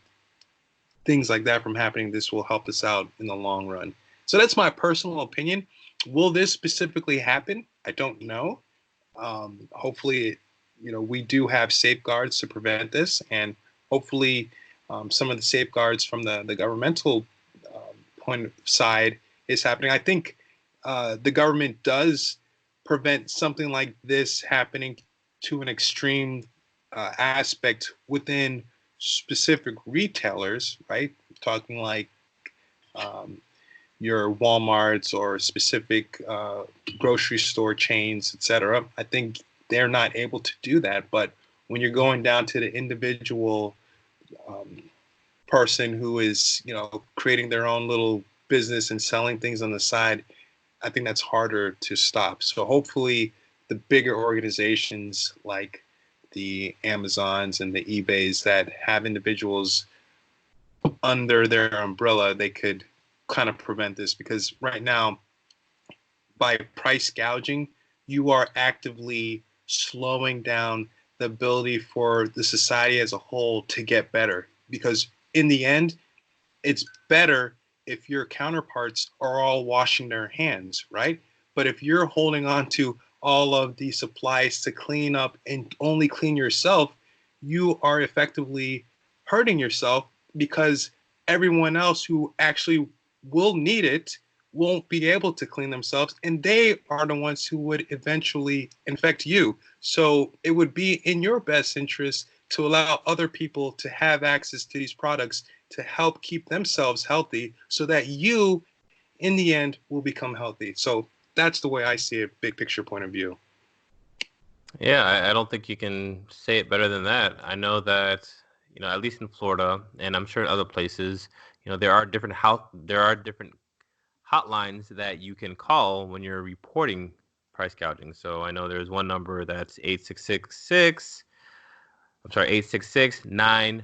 things like that from happening, this will help us out in the long run. So that's my personal opinion. Will this specifically happen? I don't know. Hopefully, we do have safeguards to prevent this, and hopefully, some of the safeguards from the governmental point side is happening. I think the government does prevent something like this happening to an extreme aspect within specific retailers, right? Talking like um, your Walmarts or specific grocery store chains, etc. I think they're not able to do that. But when you're going down to the individual um, person who is, creating their own little business and selling things on the side, I think that's harder to stop. So hopefully, the bigger organizations like the Amazons and the eBays that have individuals under their umbrella, they could kind of prevent this, because right now, by price gouging, you are actively slowing down the ability for the society as a whole to get better. Because in the end, it's better if your counterparts are all washing their hands, right? But if you're holding on to all of the supplies to clean up and only clean yourself, you are effectively hurting yourself, because everyone else who actually will need it won't be able to clean themselves, and they are the ones who would eventually infect you. So it would be in your best interest to allow other people to have access to these products to help keep themselves healthy, so that you, in the end, will become healthy. So that's the way I see it, big picture point of view. Yeah, I don't think you can say it better than that. I know that, at least in Florida, and I'm sure in other places, there are different hotlines that you can call when you're reporting price gouging. So I know there's one number that's 866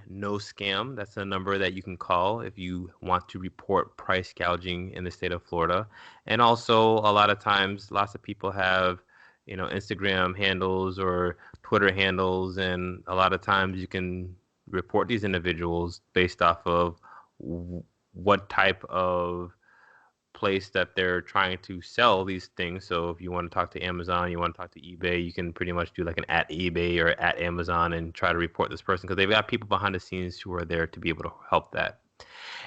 no scam. That's a number that you can call if you want to report price gouging in the state of Florida. And also, a lot of times, lots of people have, Instagram handles or Twitter handles, and a lot of times you can report these individuals based off of what type of place that they're trying to sell these things. So if you want to talk to Amazon, you want to talk to eBay, you can pretty much do like an at eBay or at Amazon and try to report this person, because they've got people behind the scenes who are there to be able to help that.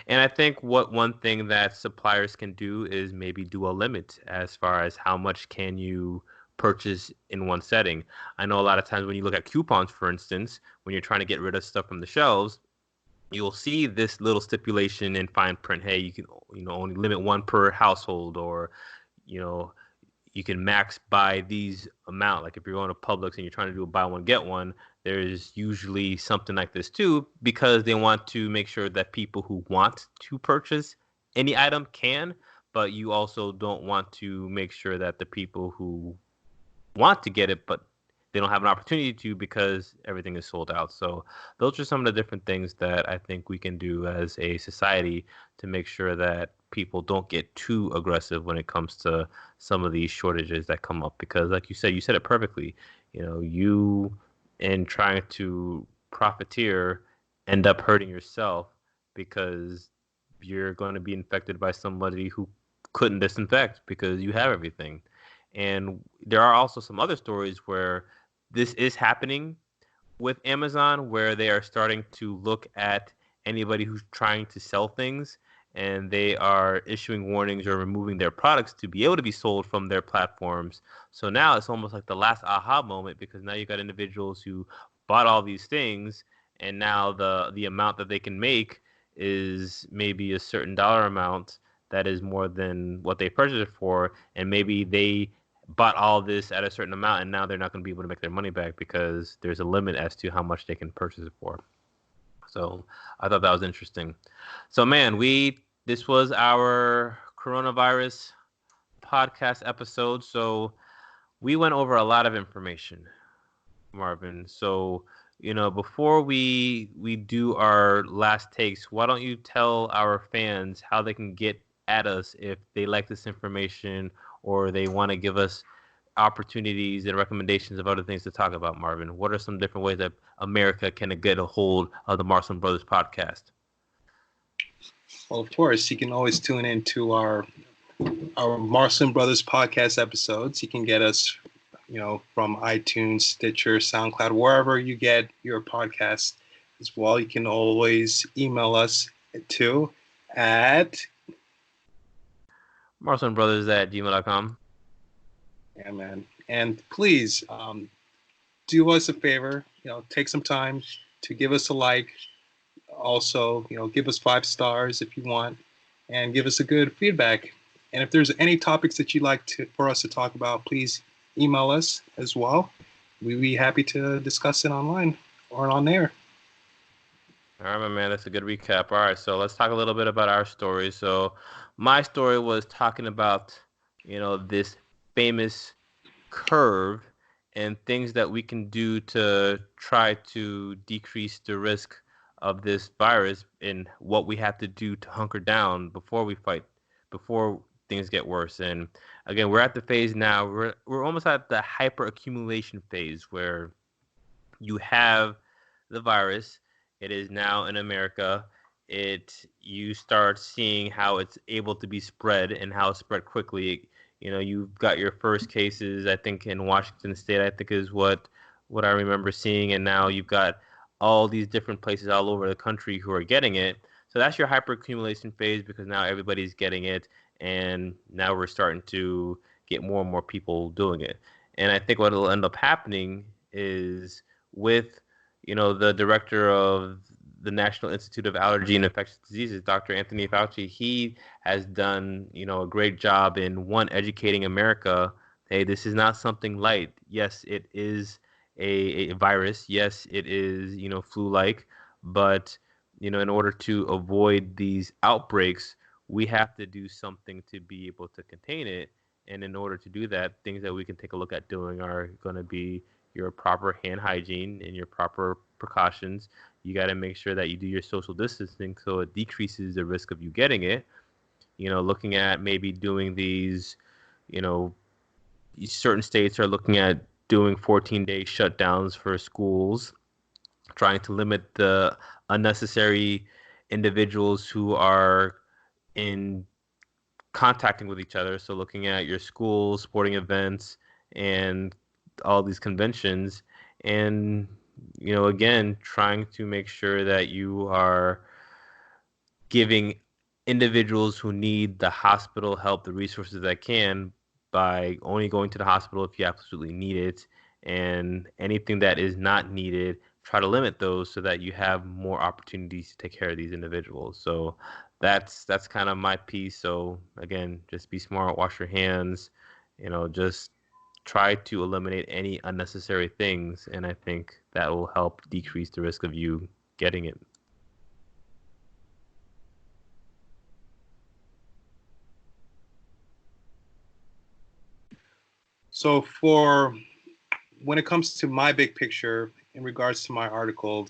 And I think one thing that suppliers can do is maybe do a limit as far as how much can you purchase in one setting. I know a lot of times when you look at coupons, for instance, when you're trying to get rid of stuff from the shelves, you'll see this little stipulation in fine print. Hey, you can only limit one per household, or you know you can max buy these amount. Like if you're going to Publix and you're trying to do a buy one get one, there's usually something like this too, because they want to make sure that people who want to purchase any item can, but you also don't want to make sure that the people who want to get it but they don't have an opportunity to because everything is sold out. So those are some of the different things that I think we can do as a society to make sure that people don't get too aggressive when it comes to some of these shortages that come up. Because like you said it perfectly. You in trying to profiteer end up hurting yourself, because you're going to be infected by somebody who couldn't disinfect because you have everything. And there are also some other stories where this is happening with Amazon, where they are starting to look at anybody who's trying to sell things, and they are issuing warnings or removing their products to be able to be sold from their platforms. So now it's almost like the last aha moment, because now you've got individuals who bought all these things, and now the amount that they can make is maybe a certain dollar amount that is more than what they purchased it for, and maybe they bought all this at a certain amount, and now they're not going to be able to make their money back because there's a limit as to how much they can purchase it for. So I thought that was interesting. So man, this was our coronavirus podcast episode. So we went over a lot of information, Marvin. So before we do our last takes, why don't you tell our fans how they can get at us if they like this information or they want to give us opportunities and recommendations of other things to talk about, Marvin? What are some different ways that America can get a hold of the Marcelin Brothers podcast? Well, of course, you can always tune in to our Marcelin Brothers podcast episodes. You can get us, from iTunes, Stitcher, SoundCloud, wherever you get your podcast as well. You can always email us too at MarcelinBrothers@gmail.com. Yeah, man. And please do us a favor. Take some time to give us a like. Also, give us 5 stars if you want, and give us a good feedback. And if there's any topics that you'd like for us to talk about, please email us as well. We'd be happy to discuss it online or on air. All right, my man, that's a good recap. All right, so let's talk a little bit about our story. So my story was talking about, this famous curve and things that we can do to try to decrease the risk of this virus and what we have to do to hunker down before we fight, before things get worse. And again, we're at the phase now, we're almost at the hyperaccumulation phase where you have the virus. It is now in America. You start seeing how it's able to be spread and how it's spread quickly. You've got your first cases, I think, in Washington State, I think is what I remember seeing, and now you've got all these different places all over the country who are getting it. So that's your hyperaccumulation phase because now everybody's getting it, and now we're starting to get more and more people doing it. And I think what will end up happening is with, the director of the National Institute of Allergy and Infectious Diseases, Dr. Anthony Fauci, he has done, a great job in educating America. Hey, this is not something light. Yes, it is a virus. Yes, it is, flu-like, but, in order to avoid these outbreaks, we have to do something to be able to contain it. And in order to do that, things that we can take a look at doing are going to be your proper hand hygiene and your proper precautions. You got to make sure that you do your social distancing so it decreases the risk of you getting it. Looking at maybe doing these, certain states are looking at doing 14-day shutdowns for schools, trying to limit the unnecessary individuals who are in contacting with each other. So looking at your schools, sporting events, and all these conventions, and again, trying to make sure that you are giving individuals who need the hospital help the resources that can by only going to the hospital if you absolutely need it, and anything that is not needed, try to limit those so that you have more opportunities to take care of these individuals. So that's kind of my piece. So again, just be smart, wash your hands, just try to eliminate any unnecessary things, and I think that will help decrease the risk of you getting it. So when it comes to my big picture in regards to my article,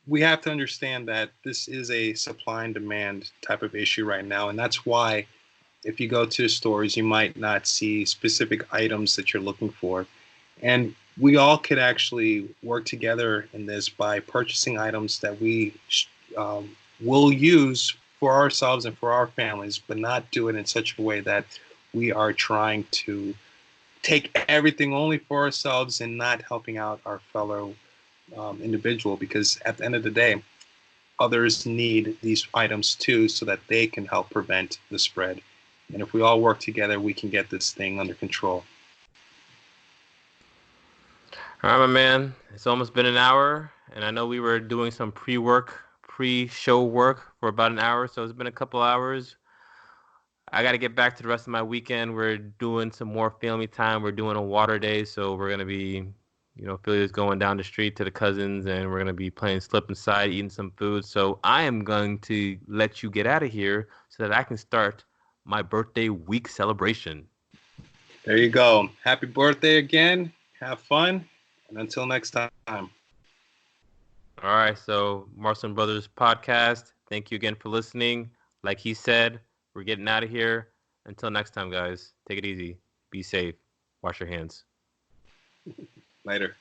we have to understand that this is a supply and demand type of issue right now. And that's why if you go to the stores, you might not see specific items that you're looking for. And we all could actually work together in this by purchasing items that we will use for ourselves and for our families, but not do it in such a way that we are trying to take everything only for ourselves and not helping out our fellow individual, because at the end of the day, others need these items too so that they can help prevent the spread. And if we all work together, we can get this thing under control. All right, my man. It's almost been an hour, and I know we were doing some pre-show work for about an hour, so it's been a couple hours. I got to get back to the rest of my weekend. We're doing some more family time. We're doing a water day, so we're going to be, Philly's going down the street to the cousins, and we're going to be playing slip and slide, eating some food. So I am going to let you get out of here so that I can start my birthday week celebration. There you go. Happy birthday again. Have fun. And until next time. All right. So Marcel Brothers podcast. Thank you again for listening. Like he said, we're getting out of here. Until next time, guys. Take it easy. Be safe. Wash your hands. Later.